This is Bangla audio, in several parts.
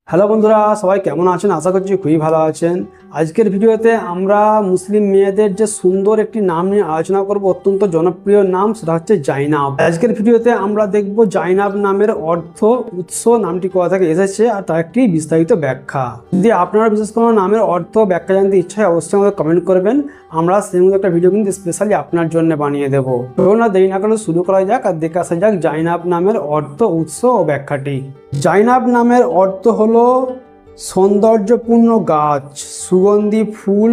হ্যালো বন্ধুরা, সবাই কেমন আছেন? আশা করছি খুবই ভালো আছেন। আজকের ভিডিওতে আমরা মুসলিম মেয়েদের যে সুন্দর একটি নাম নিয়ে আলোচনা করব, অত্যন্ত জনপ্রিয় নাম, সেটা হচ্ছে জাইনাব। আজকের ভিডিওতে আমরা দেখব জাইনাব নামের অর্থ, উৎস, নামটি কোথা থেকে এসেছে আর তার একটি বিস্তারিত ব্যাখ্যা। যদি আপনারা বিশেষ কোনো নামের অর্থ ব্যাখ্যা জানতে ইচ্ছা হয় অবশ্যই আমাদের কমেন্ট করবেন, আমরা সেই মতো একটা ভিডিও কিন্তু স্পেশালি আপনার জন্য বানিয়ে দেবো। চলুন না দেরি না করে শুরু করা যাক আর দেখে আসা যাক জাইনাব নামের অর্থ, উৎস ও ব্যাখ্যাটি। জাইনাব নামের অর্থ হলো সৌন্দর্যপূর্ণ গাছ, সুগন্ধি ফুল,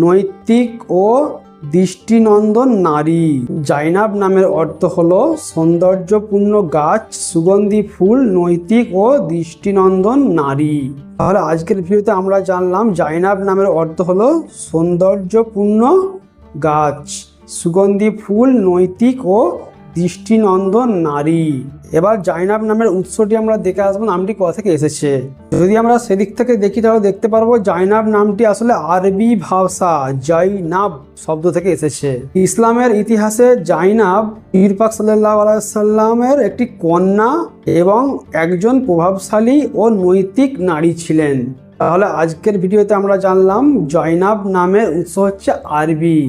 নৈতিক ও দৃষ্টিনন্দন নারী। জাইনাব নামের অর্থ হলো সৌন্দর্যপূর্ণ গাছ, সুগন্ধি ফুল, নৈতিক ও দৃষ্টিনন্দন নারী। তাহলে আজকের ভিডিওতে আমরা জানলাম জাইনাব নামের অর্থ হলো সৌন্দর্যপূর্ণ গাছ, সুগন্ধি ফুল, নৈতিক ও দৃষ্টিনন্দন নারী। এবার জাইনাব নামের উৎসটি আমরা দেখে আসবো, নামটি কোথা থেকে এসেছে। যদি আমরা সেদিক থেকে দেখি তাহলে দেখতে পারবো জাইনাব নামটি আসলে আরবি ভাষা জাইনাব শব্দ থেকে এসেছে। ইসলামের ইতিহাসে জাইনাব পীর পাক সাল্লাল্লাহু আলাইহি সাল্লামের একটি কন্যা এবং একজন প্রভাবশালী ও নৈতিক নারী ছিলেন। তাহলে আজকের ভিডিওতে আমরা জানলাম জাইনাব নামের উৎস হচ্ছে আরবি।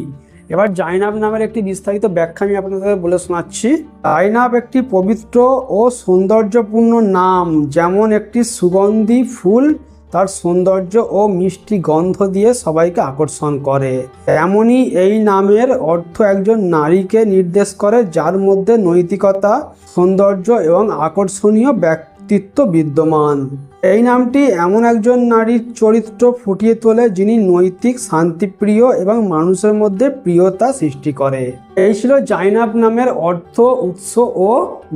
এবার জাইনাব নামের একটি বিস্তারিত ব্যাখ্যা আমি আপনাদের বলে শোনাচ্ছি। জাইনাব একটি পবিত্র ও সৌন্দর্যপূর্ণ নাম, যেমন একটি সুগন্ধি ফুল তার সৌন্দর্য ও মিষ্টি গন্ধ দিয়ে সবাইকে আকর্ষণ করে। এমনই এই নামের অর্থ একজন নারীকে নির্দেশ করে যার মধ্যে নৈতিকতা, সৌন্দর্য এবং আকর্ষণীয় ব্যক্তিত্ব বিদ্যমান। এই নামটি এমন একজন নারীর চরিত্র ফুটিয়ে তোলে যিনি নৈতিক, শান্তিপ্রিয় এবং মানুষের মধ্যে প্রিয়তা সৃষ্টি করে। এই ছিল জাইনাব নামের অর্থ, উৎস ও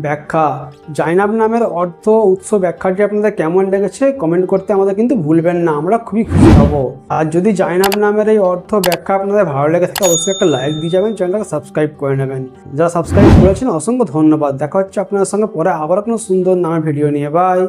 ব্যাখ্যা। জাইনাব নামের অর্থ, উৎস, ব্যাখ্যাটি আপনাদের কেমন লেগেছে কমেন্ট করতে আমাদের কিন্তু ভুলবেন না, আমরা খুবই খুশি হব। আর যদি জাইনাব নামের এই অর্থ ব্যাখ্যা আপনাদের ভালো লেগে থাকে অবশ্যই একটা লাইক দিয়ে যাবেন, চ্যানেলটাকে সাবস্ক্রাইব করে নেবেন। যারা সাবস্ক্রাইব করেছেন অসংখ্য ধন্যবাদ। দেখা হচ্ছে আপনাদের সঙ্গে পরে আবার কোনো সুন্দর নামের ভিডিও নিয়ে। বাই।